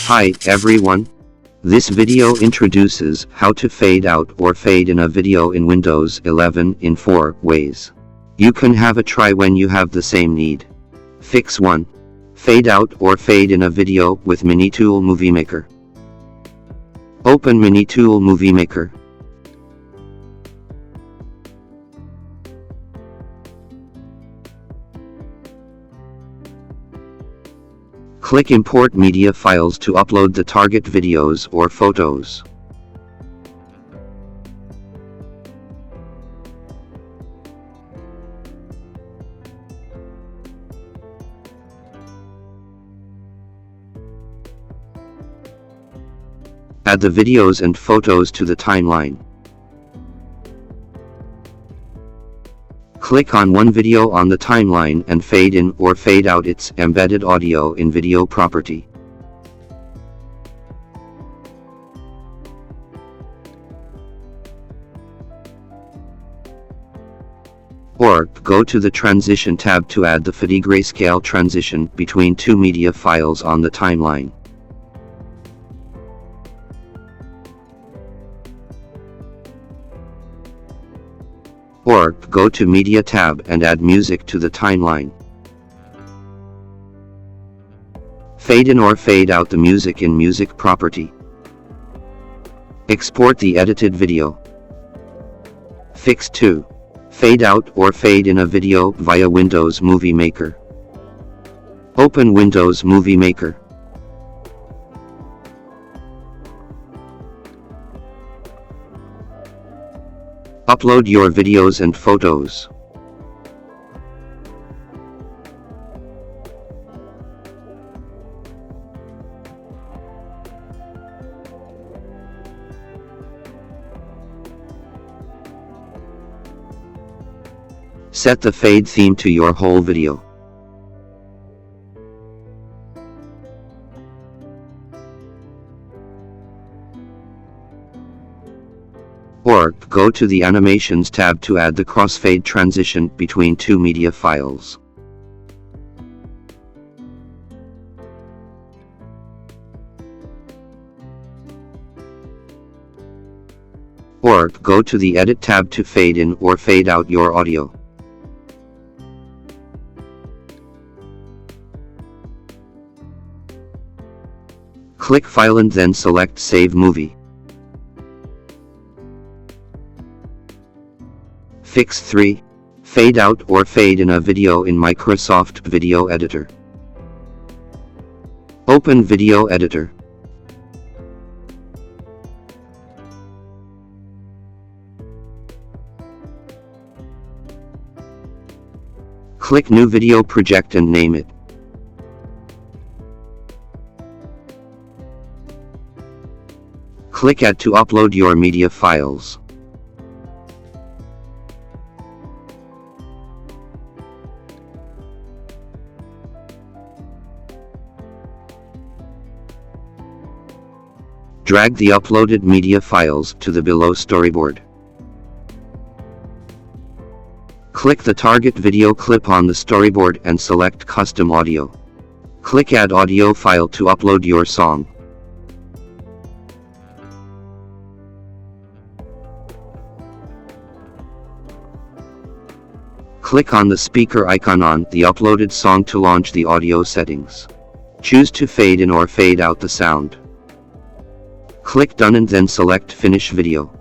Hi everyone. This video introduces how to fade out or fade in a video in Windows 11 in 4 ways. You can have a try when you have the same need. Fix 1. Fade out or fade in a video with MiniTool MovieMaker. Open MiniTool MovieMaker. Click Import Media Files to upload the target videos or photos. Add the videos and photos to the timeline. Click on one video on the timeline and fade in or fade out its embedded audio in video property. Or, go to the Transition tab to add the fade grayscale transition between two media files on the timeline. Or, go to Media tab and add music to the timeline. Fade in or fade out the music in Music property. Export the edited video. Fix 2. Fade out or fade in a video via Windows MovieMaker. Open Windows MovieMaker. Upload your videos and photos. Set the fade theme to your whole video. Or, go to the Animations tab to add the crossfade transition between two media files. Or, go to the Edit tab to fade in or fade out your audio. Click File and then select Save Movie. Fix 3. Fade out or fade in a video in Microsoft Video Editor. Open Video Editor. Click New Video Project and name it. Click Add to upload your media files. Drag the uploaded media files to the below storyboard. Click the target video clip on the storyboard and select Custom Audio. Click Add Audio File to upload your song. Click on the speaker icon on the uploaded song to launch the audio settings. Choose to fade in or fade out the sound. Click Done and then select Finish Video.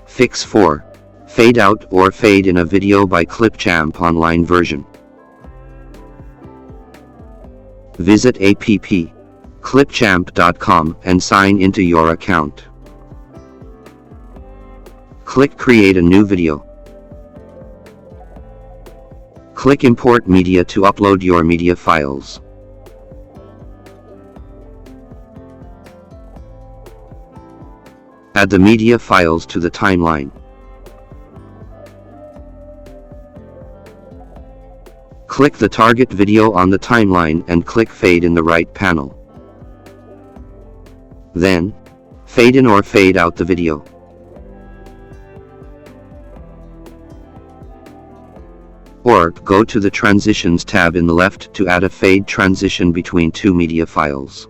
Fix 4. Fade out or fade in a video by Clipchamp online version. Visit app.clipchamp.com and sign into your account. Click Create a new video. Click Import Media to upload your media files. Add the media files to the timeline. Click the target video on the timeline and click Fade in the right panel. Then, fade in or fade out the video. Or, go to the Transitions tab in the left to add a fade transition between two media files.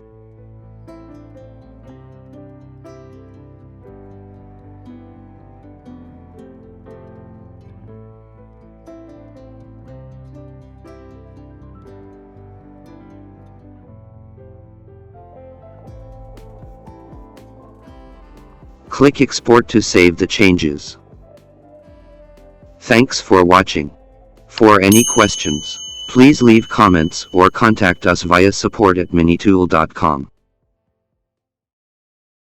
Click Export to save the changes. Thanks for watching. For any questions, please leave comments or contact us via support@minitool.com.